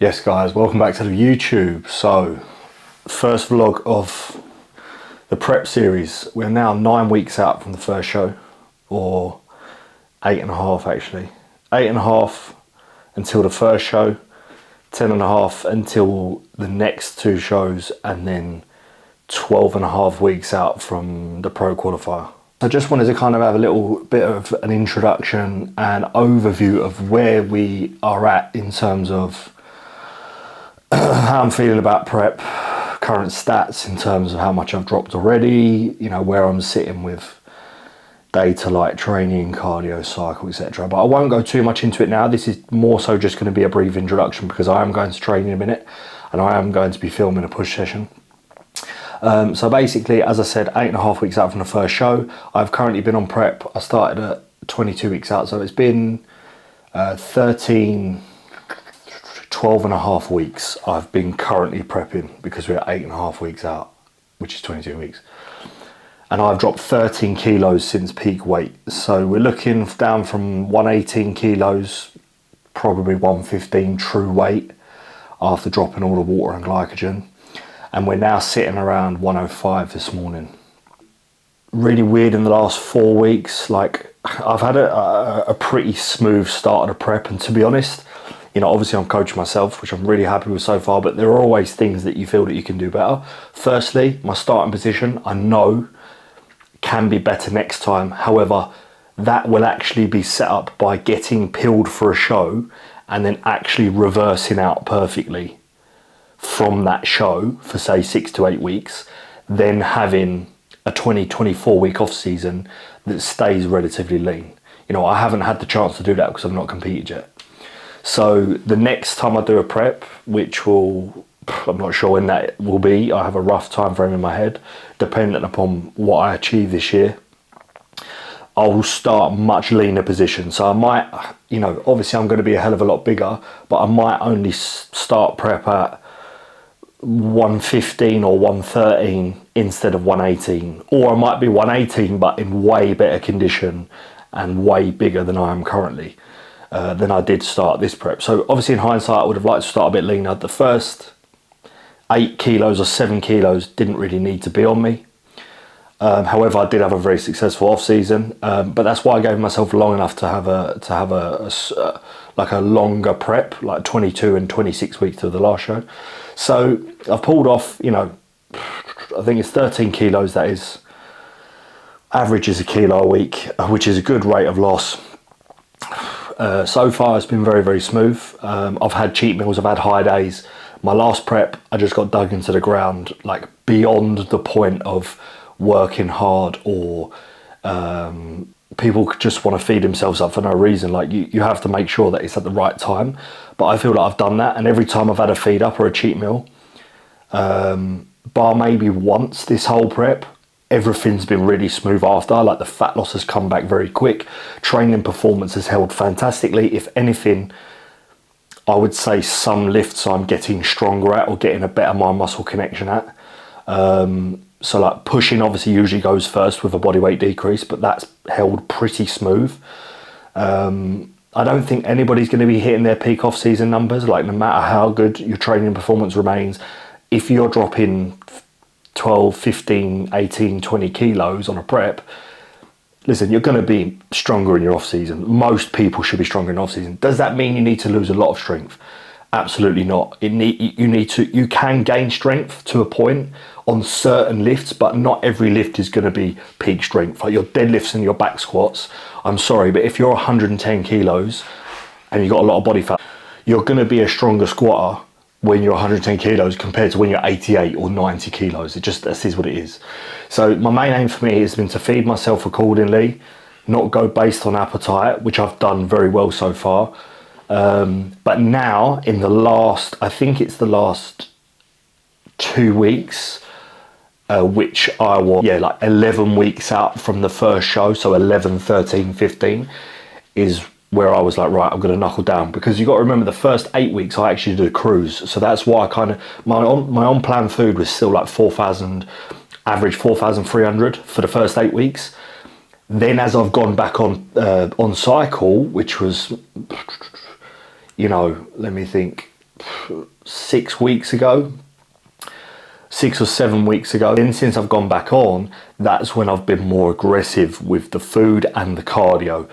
Yes guys, welcome back to the YouTube. So, first vlog of the prep series. We're now 9 weeks out from the first show, or 8.5 actually. 8.5 until the first show, 10.5 until the next two shows, and then 12.5 weeks out from the pro qualifier. I just wanted to kind of have a little bit of an introduction and overview of where we are at in terms of how I'm feeling about prep, current stats in terms of how much I've dropped already, you know, where I'm sitting with data like training, cardio, cycle, etc. But I won't go too much into it now. This is more so just going to be a brief introduction because I am going to train in a minute and I am going to be filming a push session. So basically, as I said, 8.5 weeks out from the first show. I've currently been on prep. I started at 22 weeks out, so it's been 12.5 weeks I've been currently prepping because we're 8.5 weeks out, which is 22 weeks. And I've dropped 13 kilos since peak weight. So we're looking down from 118 kilos, probably 115 true weight after dropping all the water and glycogen. And we're now sitting around 105 this morning. Really weird in the last 4 weeks. Like, I've had a pretty smooth start of the prep, and to be honest, you know, obviously I'm coaching myself, which I'm really happy with so far, but there are always things that you feel that you can do better. Firstly, my starting position, I know can be better next time. However, that will actually be set up by getting peeled for a show and then actually reversing out perfectly from that show for say 6 to 8 weeks, then having a 24 week off season that stays relatively lean. You know, I haven't had the chance to do that because I've not competed yet. So the next time I do a prep, which will, I'm not sure when that will be, I have a rough time frame in my head, dependent upon what I achieve this year, I will start much leaner position. So I might, you know, obviously I'm going to be a hell of a lot bigger, but I might only start prep at 115 or 113 instead of 118, or I might be 118 but in way better condition and way bigger than I am currently than I did start this prep. So obviously in hindsight I would have liked to start a bit leaner. The first 8 kilos or 7 kilos didn't really need to be on me. However, I did have a very successful off season, but that's why I gave myself long enough to have a longer prep, like 22 and 26 weeks to the last show. So I've pulled off, you know, I think it's 13 kilos. That is, average is a kilo a week, which is a good rate of loss. So far it's been very, very smooth. I've had cheat meals, I've had high days. My last prep, I just got dug into the ground, like beyond the point of working hard, or people just want to feed themselves up for no reason. Like you have to make sure that it's at the right time. But I feel like I've done that, and every time I've had a feed up or a cheat meal, bar maybe once this whole prep, everything's been really smooth after. Like the fat loss has come back very quick. Training performance has held fantastically. If anything, I would say some lifts I'm getting stronger at or getting a better mind muscle connection at. So like pushing obviously usually goes first with a body weight decrease, but that's held pretty smooth. I don't think anybody's going to be hitting their peak off season numbers, like no matter how good your training performance remains. If you're dropping 12, 15, 18, 20 kilos on a prep, listen, you're going to be stronger in your off season. Most people should be stronger in off season. Does that mean you need to lose a lot of strength? Absolutely not. You can gain strength to a point on certain lifts, but not every lift is going to be peak strength. Like your deadlifts and your back squats, I'm sorry, but if you're 110 kilos and you've got a lot of body fat, you're going to be a stronger squatter when you're 110 kilos compared to when you're 88 or 90 kilos. This is what it is. So my main aim for me has been to feed myself accordingly, not go based on appetite, which I've done very well so far. But now in the last, I think it's the last 2 weeks, which I was, like 11 weeks out from the first show. So 11, 13, 15 is where I was like, right, I'm going to knuckle down, because you got to remember the first 8 weeks I actually did a cruise. So that's why I kind of, my on-plan food was still like 4,000, average 4,300 for the first 8 weeks. Then as I've gone back on cycle, which was, you know, let me think, 6 weeks ago, 6 or 7 weeks ago. And since I've gone back on, that's when I've been more aggressive with the food and the cardio.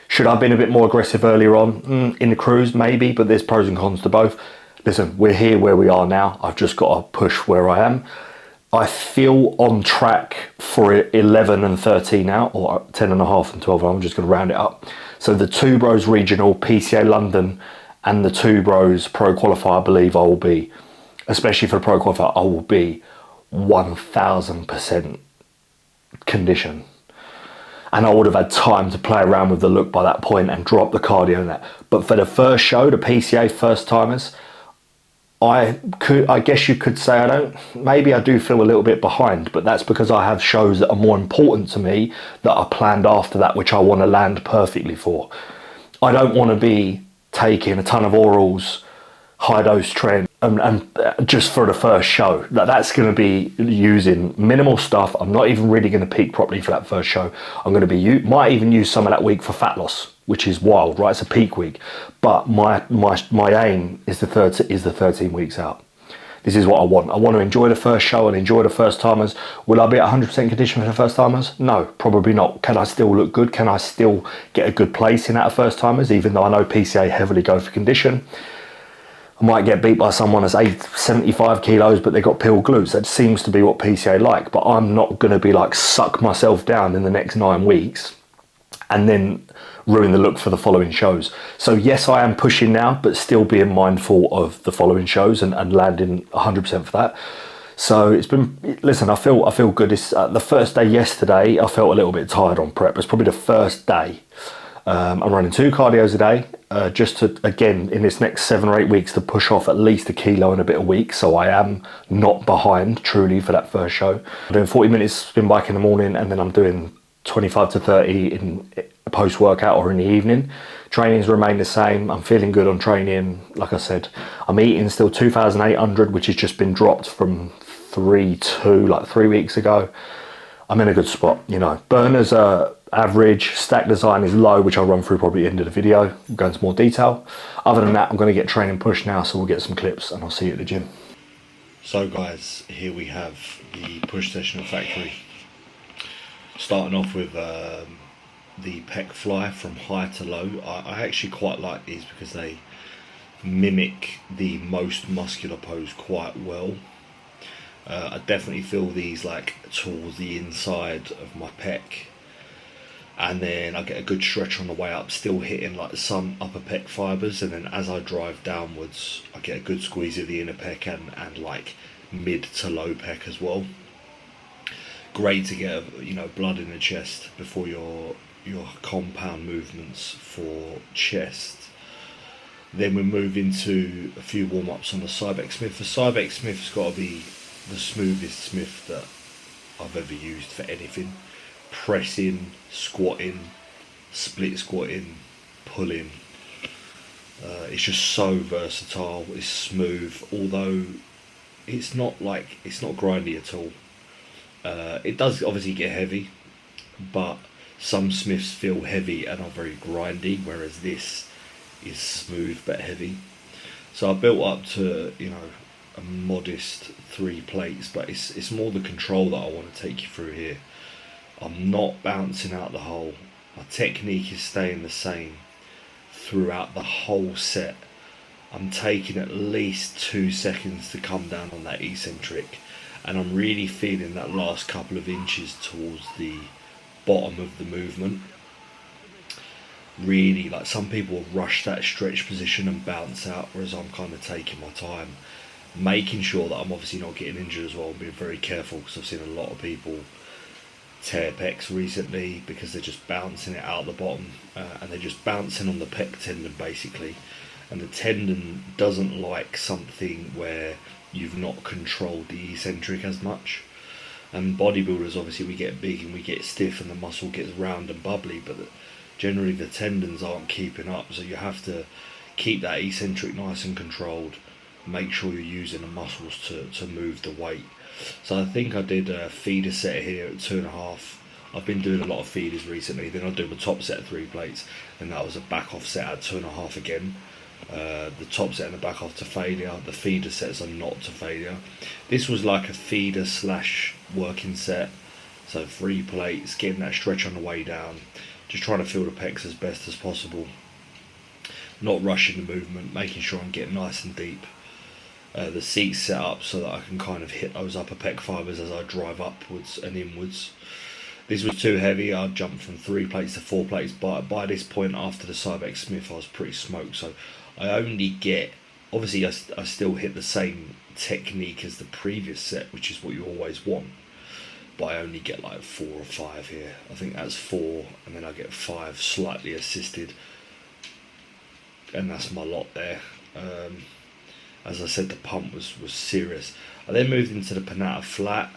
Should I have been a bit more aggressive earlier on? In the cruise, maybe, but there's pros and cons to both. Listen, we're here where we are now. I've just got to push where I am. I feel on track for 11 and 13 now, or 10 and a half and 12. I'm just going to round it up. So the Two Bros Regional, PCA London, and the Two Bros Pro Qualifier, I believe I will be, especially for the Pro Qualifier, I will be 1000% condition. And I would have had time to play around with the look by that point and drop the cardio in that. But for the first show, the PCA first timers, I guess you could say maybe I do feel a little bit behind, but that's because I have shows that are more important to me that are planned after that, which I want to land perfectly for. I don't want to be taking a ton of orals, high dose tren, and just for the first show. That's going to be using minimal stuff. I'm not even really going to peak properly for that first show. I'm going to might even use some of that week for fat loss, which is wild, right? It's a peak week, but my aim is the 13 weeks out. This is what I want. I want to enjoy the first show and enjoy the first timers. Will I be at 100% condition for the first timers? No, probably not. Can I still look good? Can I still get a good placing out of first timers, even though I know PCA heavily go for condition? I might get beat by someone that's 75 kilos, but they've got pill glutes. That seems to be what PCA like, but I'm not going to be like suck myself down in the next 9 weeks and then ruin the look for the following shows. So yes, I am pushing now, but still being mindful of the following shows and landing 100% for that. So it's been, listen, I feel good. It's the first day yesterday, I felt a little bit tired on prep. It's probably the first day. I'm running 2 cardios a day, just to, again, in this next 7 or 8 weeks, to push off at least a kilo and a bit a week. So I am not behind, truly, for that first show. I'm doing 40 minutes spin bike in the morning, and then I'm doing 25 to 30 in post-workout or in the evening. Trainings remain the same. I'm feeling good on training. Like I said, I'm eating still 2,800, which has just been dropped from 3.2 like 3 weeks ago. I'm in a good spot, you know. Burners are average, stack design is low, which I'll run through probably at the end of the video. We'll go into more detail. Other than that, I'm going to get training pushed now, so we'll get some clips and I'll see you at the gym. So guys, here we have the push session at factory. Starting off with the pec fly from high to low. I actually quite like these because they mimic the most muscular pose quite well. I definitely feel these like towards the inside of my pec, and then I get a good stretch on the way up, still hitting like some upper pec fibres, and then as I drive downwards I get a good squeeze of the inner pec and like mid to low pec as well. Great to get, you know, blood in the chest before your compound movements for chest. Then we move into a few warm-ups on the Cybex Smith. The Cybex Smith's got to be the smoothest Smith that I've ever used for anything. Pressing, squatting, split squatting, pulling. It's just so versatile. It's smooth, although it's not grindy at all. It does obviously get heavy, but some Smiths feel heavy and are very grindy, whereas this is smooth but heavy. So I built up to, you know, a modest 3 plates, but it's more the control that I want to take you through here. I'm not bouncing out the hole. My technique is staying the same throughout the whole set. I'm taking at least 2 seconds to come down on that eccentric, and I'm really feeling that last couple of inches towards the bottom of the movement. Really, like, some people rush that stretch position and bounce out, whereas I'm kind of taking my time, making sure that I'm obviously not getting injured as well, and being very careful, because I've seen a lot of people tear pecs recently because they're just bouncing it out the bottom, and they're just bouncing on the pec tendon basically, and the tendon doesn't like something where you've not controlled the eccentric as much. And bodybuilders, obviously, we get big and we get stiff and the muscle gets round and bubbly, but generally the tendons aren't keeping up, so you have to keep that eccentric nice and controlled, make sure you're using the muscles to move the weight. So I think I did a feeder set here at 2.5. I've been doing a lot of feeders recently. Then I'll do my top set of 3 plates, and that was a back off set at 2.5 again. The top set and the back off to failure. The feeder sets are not to failure. This was like a feeder slash working set. So 3 plates, getting that stretch on the way down. Just trying to feel the pecs as best as possible. Not rushing the movement, making sure I'm getting nice and deep. The seat's set up so that I can kind of hit those upper pec fibres as I drive upwards and inwards. This was too heavy. I jumped from 3 plates to 4 plates. But by this point, after the Cybex Smith, I was pretty smoked. So I only get, obviously I still hit the same technique as the previous set, which is what you always want. But I only get like 4 or 5 here. I think that's 4, and then I get 5 slightly assisted. And that's my lot there. As I said, the pump was serious. I then moved into the Panatta flat.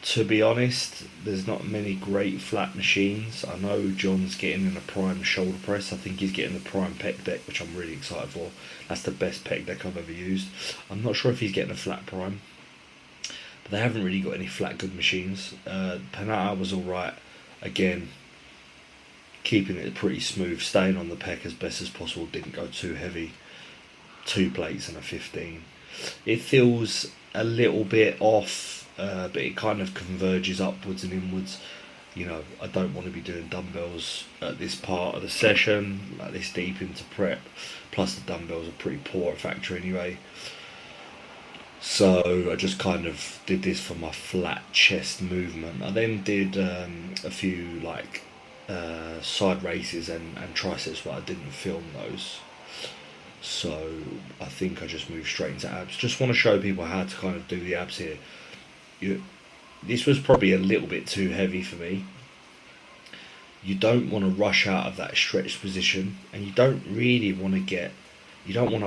To be honest, there's not many great flat machines. I know John's getting in a prime shoulder press. I think he's getting the prime pec deck, which I'm really excited for. That's the best pec deck I've ever used. I'm not sure if he's getting a flat prime, but they haven't really got any flat good machines. Panatta was alright. Again, keeping it pretty smooth, staying on the pec as best as possible, didn't go too heavy. 2 plates and a 15. It feels a little bit off, but it kind of converges upwards and inwards. You know, I don't want to be doing dumbbells at this part of the session, like this deep into prep. Plus the dumbbells are pretty poor at factory anyway. So I just kind of did this for my flat chest movement. I then did a few like side races and triceps, but I didn't film those. So I think I just moved straight into abs. Just want to show people how to kind of do the abs here. This was probably a little bit too heavy for me. You don't want to rush out of that stretched position, and you don't really want to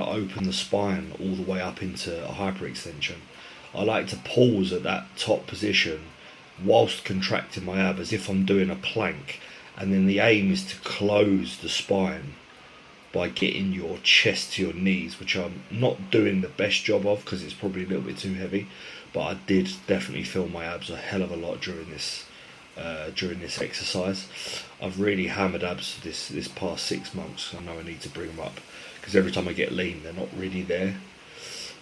open the spine all the way up into a hyperextension. I like to pause at that top position whilst contracting my ab as if I'm doing a plank, and then the aim is to close the spine by getting your chest to your knees, which I'm not doing the best job of because it's probably a little bit too heavy, but I did definitely feel my abs a hell of a lot during this exercise. I've really hammered abs this past 6 months. I know I need to bring them up because every time I get lean they're not really there.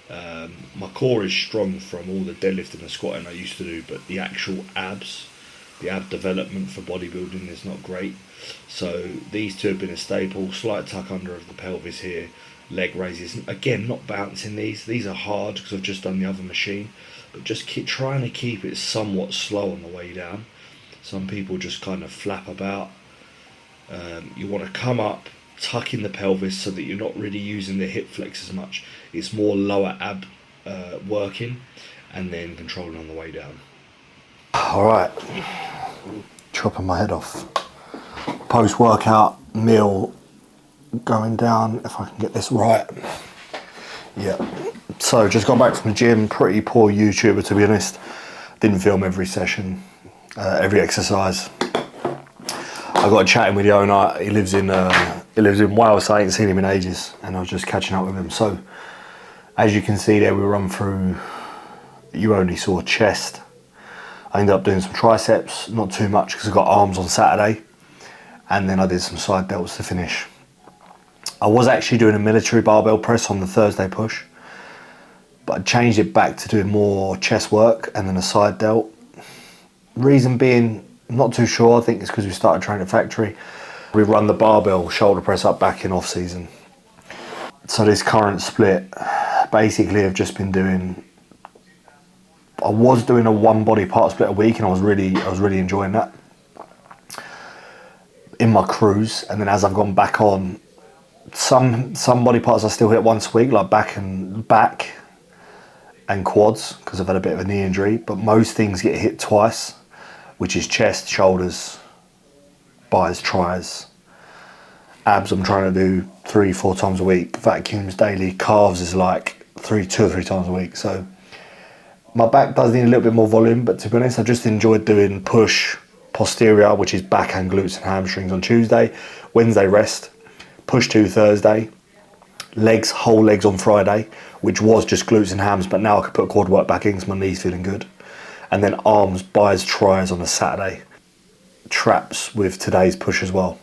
My core is strong from all the deadlifting and squatting I used to do, but the actual abs, the ab development for bodybuilding is not great. So these two have been a staple. Slight tuck under of the pelvis here, leg raises. Again, not bouncing these are hard because I've just done the other machine, but just keep trying to keep it somewhat slow on the way down. Some people just kind of flap about. You want to come up, tuck in the pelvis so that you're not really using the hip flex as much. It's more lower ab working, and then controlling on the way down. Alright, chopping my head off. Post-workout meal going down, if I can get this right. Yeah, so just got back from the gym. Pretty poor YouTuber, to be honest. Didn't film every session, every exercise. I got chatting with the owner. He lives in Wales, so I ain't seen him in ages, and I was just catching up with him. So as you can see there, we run through, you only saw chest. I ended up doing some triceps, not too much because I got arms on Saturday, and then I did some side delts to finish. I was actually doing a military barbell press on the Thursday push, but I changed it back to doing more chest work and then a side delt. Reason being, I'm not too sure. I think it's because we started training at factory. We run the barbell shoulder press up back in off season. So this current split, basically I've just been doing, I was doing a 1 body part split a week, and I was really enjoying that in my cruise. And then as I've gone back on, some body parts I still hit once a week, like back and quads, because I've had a bit of a knee injury, but most things get hit twice, which is chest, shoulders, bis, tris. Abs I'm trying to do 3-4 times a week. Vacuums daily. Calves is like 2 or 3 times a week. So my back does need a little bit more volume, but to be honest, I just enjoyed doing push, posterior, which is back and glutes and hamstrings on Tuesday. Wednesday rest. Push 2 Thursday. Legs, whole legs on Friday, which was just glutes and hams, but now I could put quad work back in because my knee's feeling good. And then arms, bis, tris on a Saturday. Traps with today's push as well.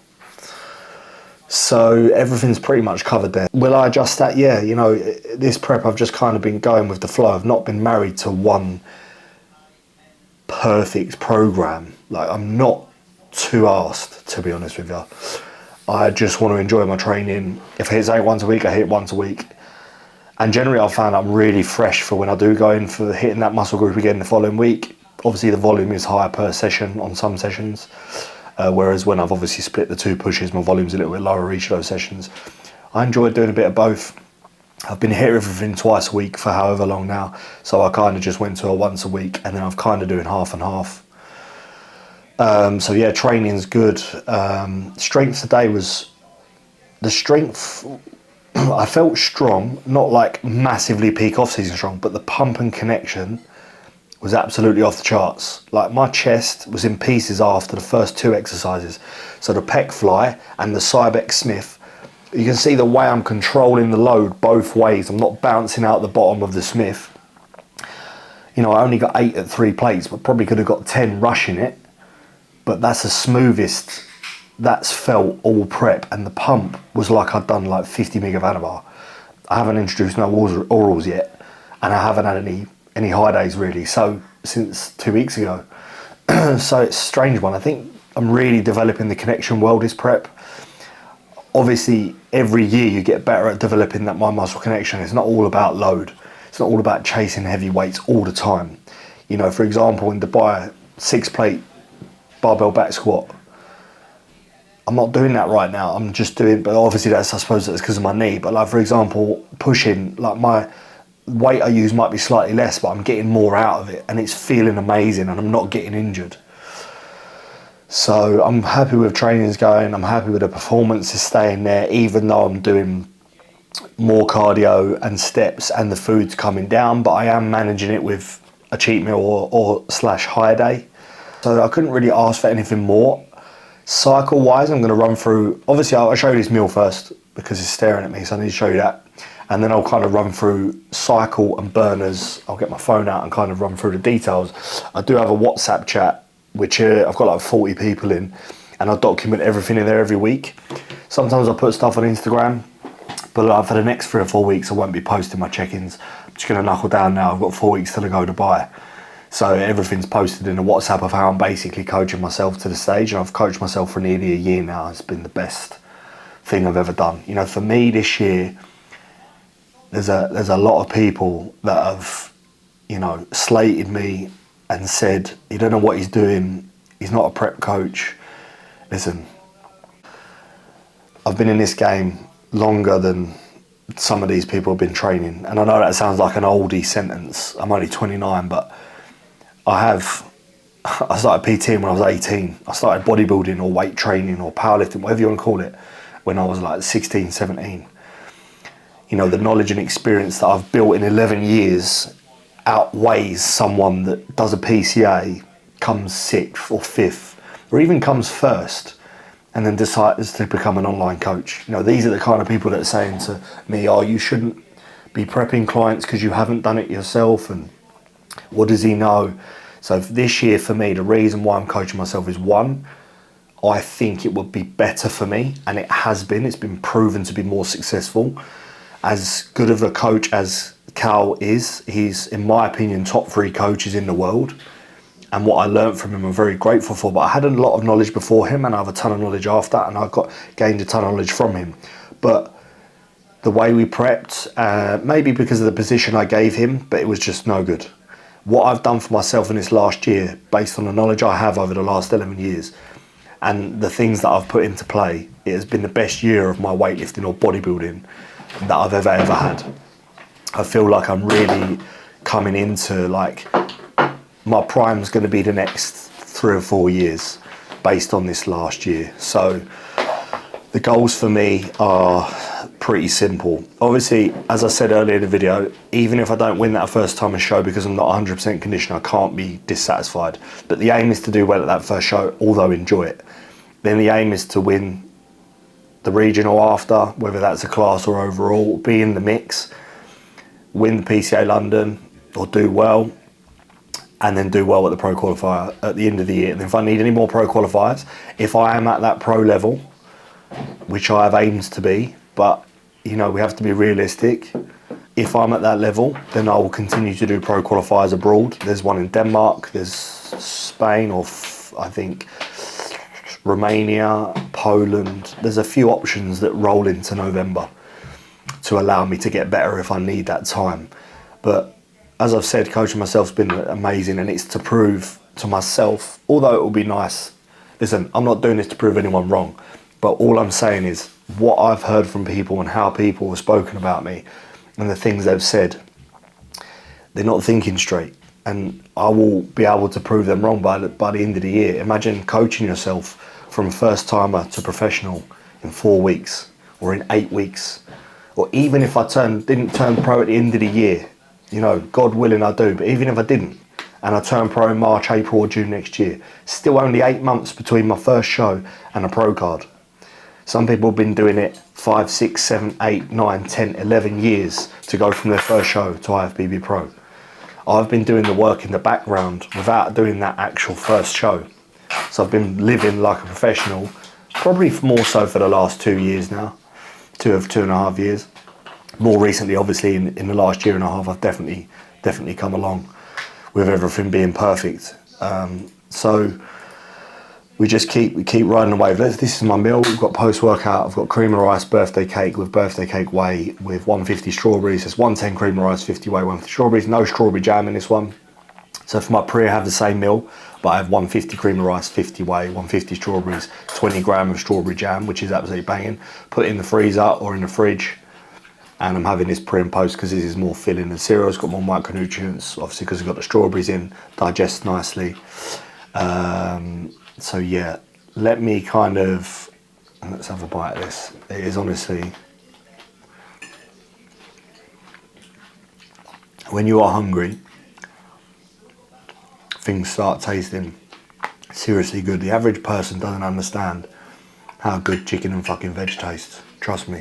So everything's pretty much covered there. Will I adjust that? Yeah, you know, this prep I've just kind of been going with the flow. I've not been married to one perfect program. Like, I'm not too asked, to be honest with you. I just want to enjoy my training. If I hit something once a week, I hit once a week. And generally I've found I'm really fresh for when I do go in for hitting that muscle group again the following week. Obviously the volume is higher per session on some sessions, whereas when I've obviously split the 2 pushes, my volume's a little bit lower each of those sessions. I enjoy doing a bit of both. I've been hitting everything twice a week for however long now, so I kind of just went to a once a week, and then I've kind of doing half and half. So yeah, training's good. Strength today was, the strength, I felt strong, not like massively peak off-season strong, but the pump and connection was absolutely off the charts. Like, my chest was in pieces after the first 2 exercises. So the pec fly and the Cybex Smith, you can see the way I'm controlling the load both ways. I'm not bouncing out the bottom of the Smith. You know, I only got 8 at 3 plates, but probably could have got 10 rushing it. But that's the smoothest that's felt all prep, and the pump was like I'd done like 50 meg of Anabar. I haven't introduced no orals yet, and I haven't had any high days really, so since 2 weeks ago. So it's a strange one. I think I'm really developing the connection well this prep. Obviously every year you get better at developing that mind muscle connection. It's not all about load. It's not all about chasing heavy weights all the time. You know, for example, in Dubai, 6 plate barbell back squat, I'm not doing that right now. I'm just doing, but obviously I suppose that's because of my knee. But like, for example, pushing, like, my weight I use might be slightly less, but I'm getting more out of it and it's feeling amazing and I'm not getting injured. So I'm happy with trainings going. I'm happy with the performances staying there, even though I'm doing more cardio and steps and the food's coming down, but I am managing it with a cheat meal or slash high day. So I couldn't really ask for anything more. Cycle wise, I'm going to run through, obviously I'll show you this meal first because it's staring at me, so I need to show you that. And then I'll kind of run through cycle and burners. I'll get my phone out and kind of run through the details. I do have a WhatsApp chat, which I've got like 40 people in, and I document everything in there every week. Sometimes I put stuff on Instagram, but like for the next 3 or 4 weeks, I won't be posting my check-ins. I'm just going to knuckle down now. I've got 4 weeks till I go to Dubai. So everything's posted in a WhatsApp of how I'm basically coaching myself to the stage. And I've coached myself for nearly a year now. It's been the best thing I've ever done. You know, for me this year, there's a lot of people that have, you know, slated me and said, you don't know what he's doing. He's not a prep coach. Listen, I've been in this game longer than some of these people have been training. And I know that sounds like an oldie sentence. I'm only 29, but I started PTing when I was 18. I started bodybuilding or weight training or powerlifting, whatever you want to call it, when I was like 16, 17. You know, the knowledge and experience that I've built in 11 years outweighs someone that does a PCA, comes 6th or 5th, or even comes 1st, and then decides to become an online coach. You know, these are the kind of people that are saying to me, oh, you shouldn't be prepping clients because you haven't done it yourself, and what does he know? So this year for me, the reason why I'm coaching myself is, one, I think it would be better for me, and it has been. It's been proven to be more successful. As good of a coach as Cal is, he's, in my opinion, top 3 coaches in the world. And what I learned from him, I'm very grateful for. But I had a lot of knowledge before him, and I have a ton of knowledge after, and I gained a ton of knowledge from him. But the way we prepped, maybe because of the position I gave him, but it was just no good. What I've done for myself in this last year, based on the knowledge I have over the last 11 years, and the things that I've put into play, it has been the best year of my weightlifting or bodybuilding that I've ever had. I feel like I'm really coming into, like, my prime's going to be the next 3 or 4 years based on this last year. So the goals for me are pretty simple. Obviously, as I said earlier in the video, even if I don't win that first time a show because I'm not 100% conditioned, I can't be dissatisfied. But the aim is to do well at that first show, although enjoy it. Then the aim is to win the regional after, whether that's a class or overall, be in the mix, win the PCA London or do well, and then do well at the pro qualifier at the end of the year. And if I need any more pro qualifiers, if I am at that pro level, which I have aims to be, but you know, we have to be realistic. If I'm at that level, then I will continue to do pro qualifiers abroad. There's one in Denmark, there's Spain, or I think Romania, Poland. There's a few options that roll into November to allow me to get better if I need that time. But as I've said, coaching myself's been amazing, and it's to prove to myself, although it will be nice. Listen, I'm not doing this to prove anyone wrong, but all I'm saying is what I've heard from people and how people have spoken about me and the things they've said, they're not thinking straight. And I will be able to prove them wrong by the end of the year. Imagine coaching yourself from first timer to professional in 4 weeks or in 8 weeks. Or even if I didn't turn pro at the end of the year, you know, God willing I do, but even if I didn't, and I turn pro in March, April or June next year, still only 8 months between my first show and a pro card. Some people have been doing it 5, 6, 7, 8, 9, 10, 11 years to go from their first show to IFBB Pro. I've been doing the work in the background without doing that actual first show. So I've been living like a professional, probably more so for the last 2 years now, 2.5 years. More recently, obviously, in the last year and a half, I've definitely come along with everything being perfect. So we just keep riding the wave. This is my meal. We've got post-workout. I've got cream of rice, birthday cake with birthday cake whey with 150 strawberries. It's 110 cream of rice, 50 whey, 150 strawberries. No strawberry jam in this one. So for my pre, I have the same meal, but I have 150 cream of rice, 50 whey, 150 strawberries, 20 gram of strawberry jam, which is absolutely banging. Put it in the freezer or in the fridge. And I'm having this pre and post because this is more filling than cereal. It's got more micronutrients, obviously because it's got the strawberries in, digests nicely. So yeah, let me let's have a bite of this. It is honestly, when you are hungry, things start tasting seriously good. The average person doesn't understand how good chicken and fucking veg tastes, trust me.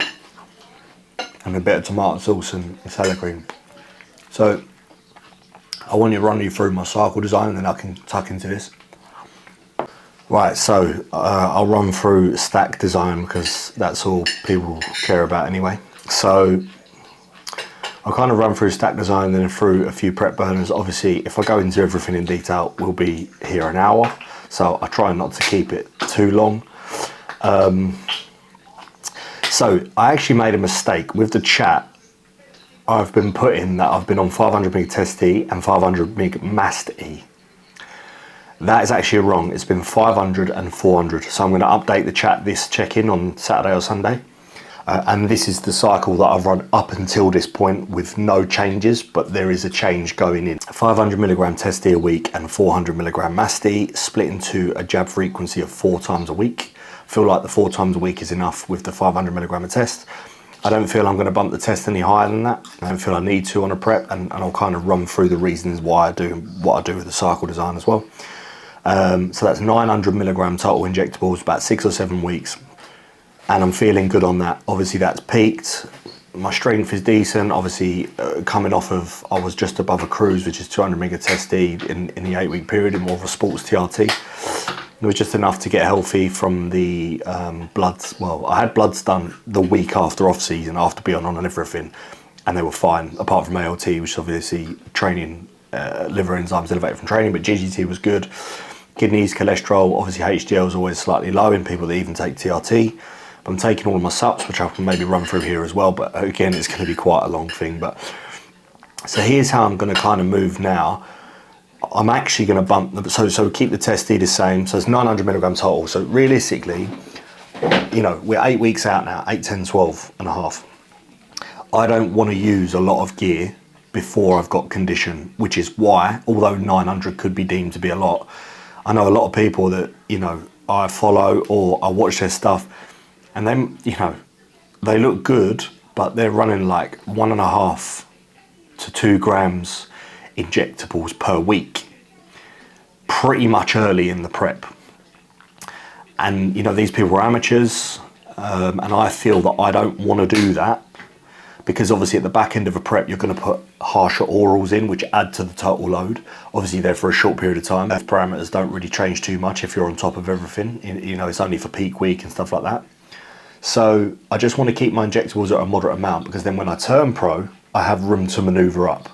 And a bit of tomato sauce and salad cream. So I want to run you through my cycle design and then I can tuck into this. Right, so I'll run through stack design because that's all people care about anyway. So I'll kind of run through stack design and then through a few prep burners. Obviously, if I go into everything in detail, we'll be here an hour. So I try not to keep it too long. So I actually made a mistake with the chat. I've been putting that I've been on 500 mg test E and 500 mg mast E. That is actually wrong. It's been 500 and 400. So I'm going to update the chat this check-in on Saturday or Sunday. And this is the cycle that I've run up until this point with no changes, but there is a change going in. 500 milligram test E a week and 400 milligram mast E split into a jab frequency of 4 times a week. I feel like the 4 times a week is enough with the 500 milligram of test. I don't feel I'm going to bump the test any higher than that. I don't feel I need to on a prep, and I'll kind of run through the reasons why I do what I do with the cycle design as well. So that's 900 milligram total injectables, about 6 or 7 weeks. And I'm feeling good on that. Obviously that's peaked. My strength is decent. Obviously coming off of, I was just above a cruise, which is 200 mega test D in the 8-week period in more of a sports TRT. It was just enough to get healthy from the bloods. Well, I had bloods done the week after off season, after being on and everything, and they were fine, apart from ALT, which is obviously training, liver enzymes elevated from training, but GGT was good. Kidneys, cholesterol, obviously HDL is always slightly low in people that even take TRT. But I'm taking all of my sups, which I can maybe run through here as well, but again, it's going to be quite a long thing. But so here's how I'm going to kind of move now. I'm actually going to bump, so keep the test D the same, so it's 900 milligram total. So realistically, you know, we're 8 weeks out now, 8, 10, 12 and a half. I don't want to use a lot of gear before I've got condition, which is why, although 900 could be deemed to be a lot, I know a lot of people that, you know, I follow or I watch their stuff, and then, you know, they look good, but they're running like 1.5 to 2 grams injectables per week, pretty much early in the prep. And, you know, these people are amateurs, and I feel that I don't want to do that, because obviously at the back end of a prep, you're going to put harsher orals in, which add to the total load. Obviously they're for a short period of time. Those parameters don't really change too much if you're on top of everything. You know, it's only for peak week and stuff like that. So I just want to keep my injectables at a moderate amount, because then when I turn pro, I have room to maneuver up.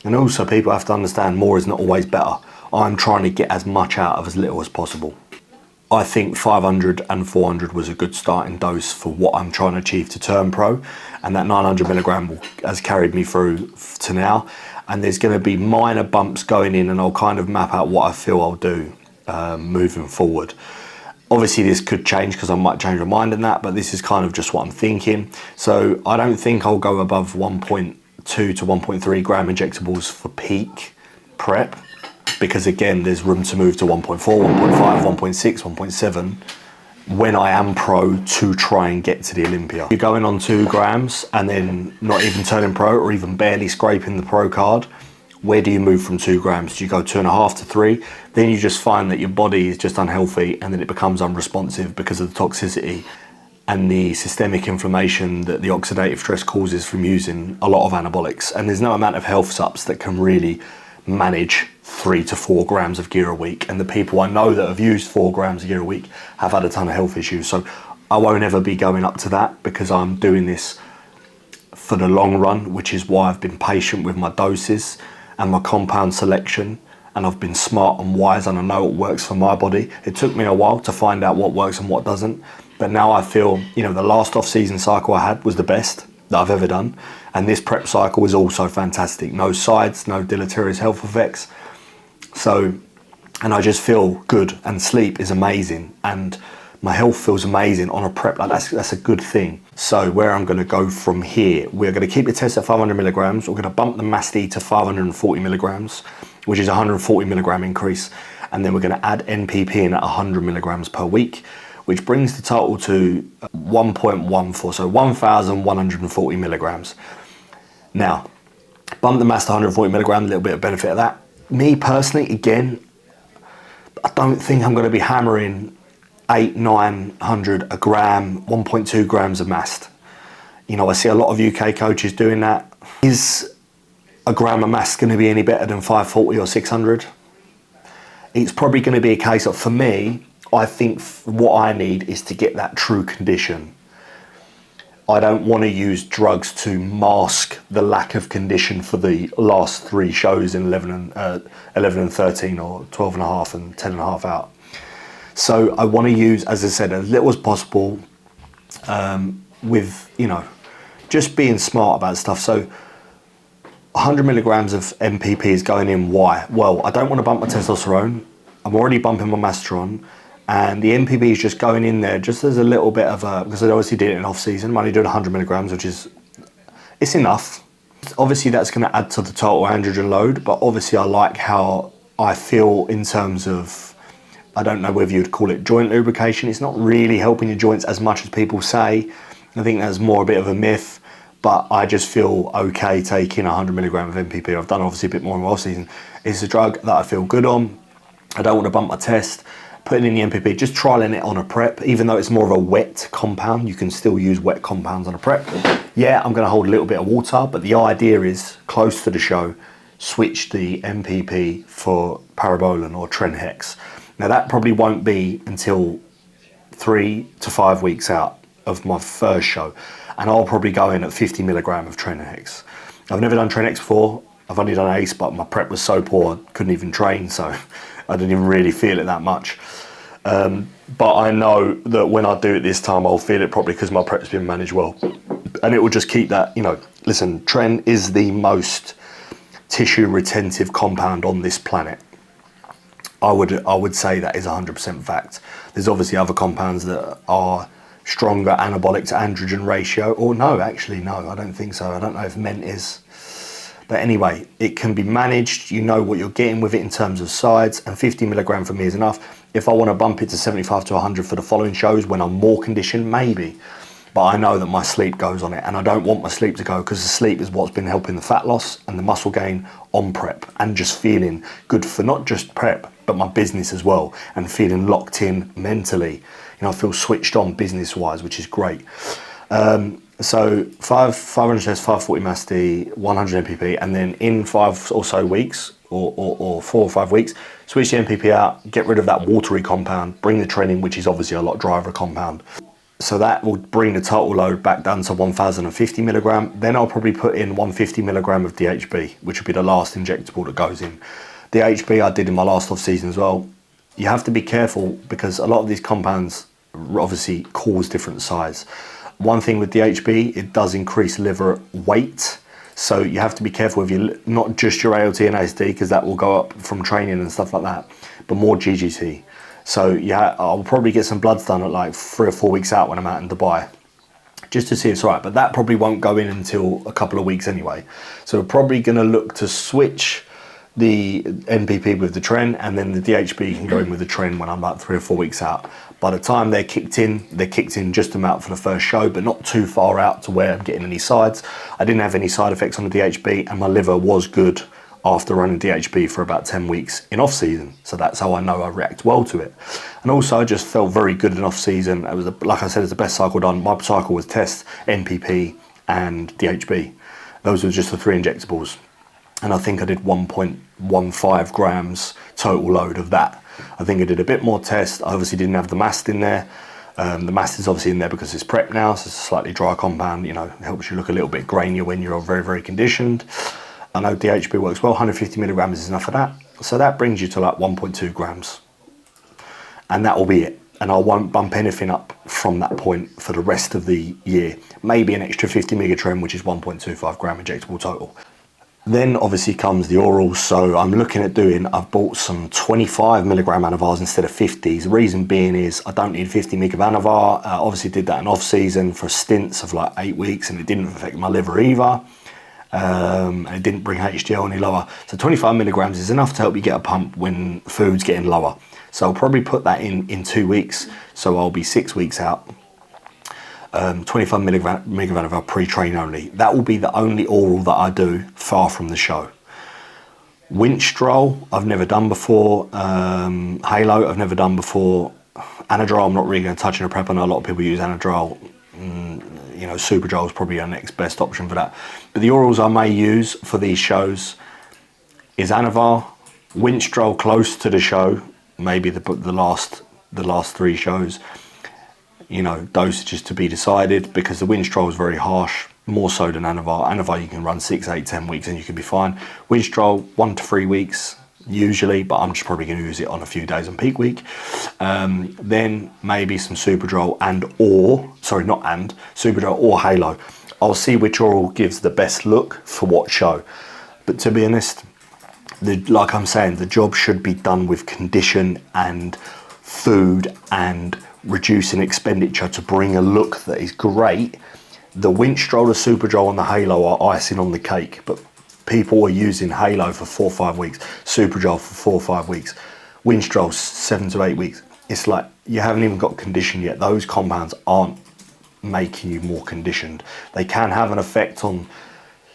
And also, people have to understand more is not always better. I'm trying to get as much out of as little as possible. I think 500 and 400 was a good starting dose for what I'm trying to achieve to turn pro, and that 900 milligram has carried me through to now. And there's going to be minor bumps going in, and I'll kind of map out what I feel I'll do moving forward. Obviously this could change because I might change my mind in that, but this is kind of just what I'm thinking. So I don't think I'll go above 1.2 to 1.3 gram injectables for peak prep, because again, there's room to move to 1.4, 1.5, 1.6, 1.7 when I am pro to try and get to the Olympia. You're going on 2 grams and then not even turning pro, or even barely scraping the pro card. Where do you move from 2 grams? Do you go 2.5 to 3? Then you just find that your body is just unhealthy, and then it becomes unresponsive because of the toxicity and the systemic inflammation that the oxidative stress causes from using a lot of anabolics. And there's no amount of health subs that can really manage 3 to 4 grams of gear a week. And the people I know that have used 4 grams of gear a week have had a ton of health issues. So I won't ever be going up to that, because I'm doing this for the long run, which is why I've been patient with my doses and my compound selection, and I've been smart and wise, and I know what works for my body. It took me a while to find out what works and what doesn't, but now I feel, you know, the last off-season cycle I had was the best that I've ever done, and this prep cycle is also fantastic. No sides, no deleterious health effects. So, and I just feel good, and sleep is amazing, and my health feels amazing on a prep. Like that's a good thing. So where I'm going to go from here, we're going to keep the test at 500 milligrams. We're going to bump the MASTI to 540 milligrams, which is a 140 milligram increase. And then we're going to add NPP in at 100 milligrams per week, which brings the total to 1.14, so 1,140 milligrams. Now, bump the MAST to 140 milligrams, a little bit of benefit of that. Me personally, again, I don't think I'm going to be hammering 800-900 a gram, 1.2 grams of mast. You know, I see a lot of UK coaches doing that. Is a gram of mast going to be any better than 540 or 600? It's probably going to be a case of, for me, I think what I need is to get that true condition. I don't want to use drugs to mask the lack of condition for the last 3 shows in 11 and 13, or 12 and a half and 10 and a half out. So I want to use, as I said, as little as possible, with, you know, just being smart about stuff. So 100 milligrams of NPP is going in. Why? Well, I don't want to bump my testosterone. I'm already bumping my masteron, and the NPP is just going in there just as a little bit of a, because I obviously did it in off season. I'm only doing 100 milligrams, which is, it's enough. Obviously that's going to add to the total androgen load, but obviously I like how I feel in terms of, I don't know whether you'd call it joint lubrication. It's not really helping your joints as much as people say. I think that's more a bit of a myth, but I just feel okay taking 100 milligrams of NPP. I've done obviously a bit more in off season. It's a drug that I feel good on. I don't want to bump my test. Putting in the NPP, just trialing it on a prep, even though it's more of a wet compound, you can still use wet compounds on a prep. Yeah, I'm going to hold a little bit of water, but the idea is, close to the show, switch the NPP for Parabolan or Trenhex. Now that probably won't be until 3 to 5 weeks out of my first show, and I'll probably go in at 50 milligram of Trenhex. I've never done Trenhex before. I've only done ACE, but my prep was so poor I couldn't even train, so I didn't even really feel it that much. But I know that when I do it this time, I'll feel it properly because my prep's been managed well, and it will just keep that, you know. Listen, Tren is the most tissue retentive compound on this planet. I would say that is 100% fact. There's obviously other compounds that are stronger anabolic to androgen ratio, or no, actually no, I don't think so. I don't know if Ment is. But anyway, it can be managed. You know what you're getting with it in terms of sides, and 50 milligram for me is enough. If I want to bump it to 75 to 100 for the following shows when I'm more conditioned, maybe. But I know that my sleep goes on it, and I don't want my sleep to go, because the sleep is what's been helping the fat loss and the muscle gain on prep, and just feeling good for not just prep, but my business as well, and feeling locked in mentally. You know, I feel switched on business-wise, which is great. So 500 test, 540 MASTI, 100 NPP, and then in 5 or so weeks, or 4 or 5 weeks, switch the NPP out, get rid of that watery compound, bring the Tren in, which is obviously a lot drier compound. So that will bring the total load back down to 1050 milligram. Then I'll probably put in 150 milligram of DHB, which will be the last injectable that goes in. DHB I did in my last off season as well. You have to be careful because a lot of these compounds obviously cause different size. One thing with DHB, it does increase liver weight. So you have to be careful with your, not just your ALT and AST, because that will go up from training and stuff like that, but more GGT. So yeah, I'll probably get some bloods done at like 3 or 4 weeks out when I'm out in Dubai, just to see if it's right. But that probably won't go in until a couple of weeks anyway. So we're probably going to look to switch the NPP with the Tren, and then the DHB can go in with the Tren when I'm about 3 or 4 weeks out. By the time they're kicked in just about for the first show, but not too far out to where I'm getting any sides. I didn't have any side effects on the DHB, and my liver was good after running DHB for about 10 weeks in off season. So that's how I know I react well to it. And also I just felt very good in off season. It was, like I said, it's the best cycle done. My cycle was test, NPP and DHB. Those were just the 3 injectables. And I think I did 1.15 grams total load of that. I think I did a bit more test. I obviously didn't have the mast in there. The mast is obviously in there because it's prep now, so it's a slightly dry compound, you know, it helps you look a little bit grainier when you're very, very conditioned. I know DHB works well, 150 milligrams is enough of that. So that brings you to like 1.2 grams. And that will be it. And I won't bump anything up from that point for the rest of the year. Maybe an extra 50 megatron, which is 1.25 gram injectable total. Then obviously comes the orals. So I'm looking at I've bought some 25 milligram Anavars instead of 50s. The reason being is I don't need 50 mg of Anavar. Obviously did that in off season for stints of like 8 weeks, and it didn't affect my liver either. It didn't bring HDL any lower. So 25 milligrams is enough to help you get a pump when food's getting lower. So I'll probably put that in 2 weeks. So I'll be 6 weeks out. 25 milligram of our pre-train only. That will be the only oral that I do far from the show. Winstrol, I've never done before. Halo, I've never done before. Anadrol, I'm not really going to touch in a prep. I know a lot of people use Anadrol. You know, Superdrol is probably our next best option for that. But the orals I may use for these shows is Anavar, Winstrol close to the show, maybe the last 3 shows. You know, dosages to be decided, because the Winstrol is very harsh, more so than Anavar. Anavar you can run 6, 8, 10 weeks and you can be fine. Winstrol 1 to 3 weeks usually, but I'm just probably going to use it on a few days on peak week. Then maybe some Superdrol Superdrol or Halo. I'll see which oral gives the best look for what show. But to be honest, like I'm saying, the job should be done with condition and food and reducing expenditure to bring a look that is great. The Winstrol, the Superdrol and the Halo are icing on the cake, but people are using Halo for 4 or 5 weeks, Superdrol for 4 or 5 weeks, Winstrol 7 to 8 weeks. It's like you haven't even got conditioned yet. Those compounds aren't making you more conditioned. They can have an effect on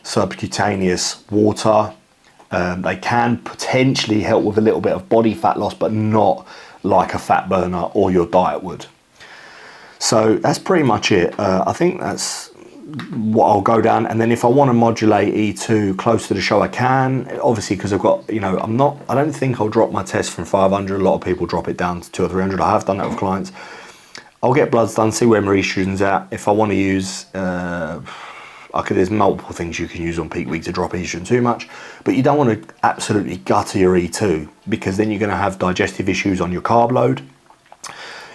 subcutaneous water. They can potentially help with a little bit of body fat loss, but not like a fat burner or your diet would. So that's pretty much it. I think that's what I'll go down. And then if I want to modulate E2 close to the show, I can, obviously, because I've got, you know, I don't think I'll drop my test from 500. A lot of people drop it down to 200 or 300. I have done that with clients. I'll get bloods done, see where my estrogen's at. If I want to use, there's multiple things you can use on peak week to drop estrogen too much, but you don't want to absolutely gutter your E2, because then you're going to have digestive issues on your carb load.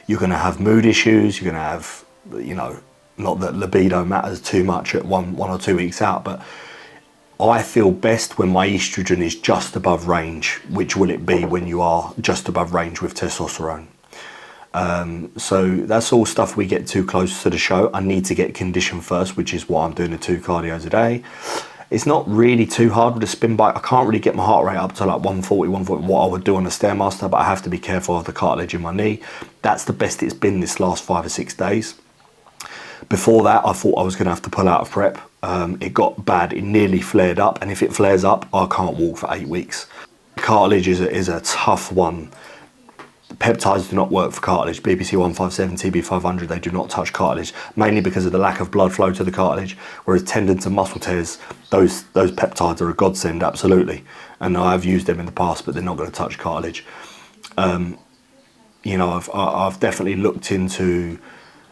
You're going to have mood issues. You're going to have, you know, not that libido matters too much at one or 2 weeks out, but I feel best when my estrogen is just above range. Which will it be when you are just above range with testosterone? So that's all stuff we get too close to the show. I need to get conditioned first, which is why I'm doing the 2 cardios a day. It's not really too hard with a spin bike. I can't really get my heart rate up to like 140, what I would do on a Stairmaster, but I have to be careful of the cartilage in my knee. That's the best it's been this last 5 or 6 days. Before that, I thought I was going to have to pull out of prep. It got bad. It nearly flared up, and if it flares up, I can't walk for 8 weeks. Cartilage is a tough one. Peptides do not work for cartilage. BPC 157, TB 500, they do not touch cartilage, mainly because of the lack of blood flow to the cartilage. Whereas tendons and muscle tears, those peptides are a godsend, absolutely. And I've used them in the past, but they're not going to touch cartilage. You know, I've definitely looked into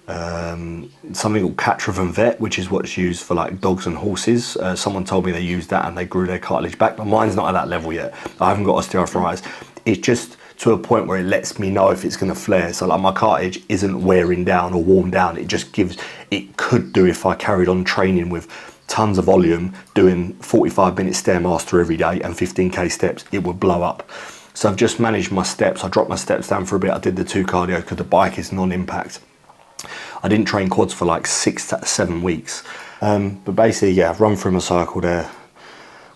something called Catrovan Vet, which is what's used for like dogs and horses. Someone told me they used that and they grew their cartilage back, but mine's not at that level yet. I haven't got osteoarthritis. It's just to a point where it lets me know if it's going to flare. So like my cartilage isn't wearing down or worn down. It just gives, it could do if I carried on training with tons of volume, doing 45-minute Stairmaster every day and 15k steps, it would blow up. So I've just managed my steps. I dropped my steps down for a bit. I did the 2 cardio because the bike is non-impact. I didn't train quads for like 6 to 7 weeks. But basically, yeah, I've run through my cycle there.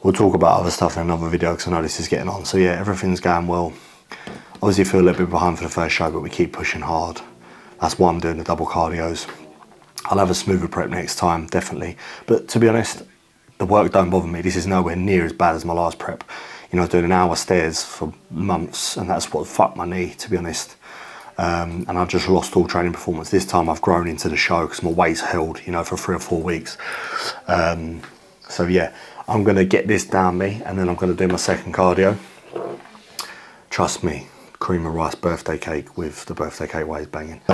We'll talk about other stuff in another video because I know this is getting on. So yeah, everything's going well. Obviously feel a little bit behind for the first show, but we keep pushing hard. That's why I'm doing the double cardios. I'll have a smoother prep next time, definitely. But to be honest, the work don't bother me. This is nowhere near as bad as my last prep. You know, I was doing an hour stairs for months and that's what fucked my knee, to be honest. And I've just lost all training performance. This time I've grown into the show because my weight's held, you know, for 3 or 4 weeks. So yeah, I'm gonna get this down me and then I'm gonna do my second cardio. Trust me, cream of rice birthday cake with the birthday cake way is banging.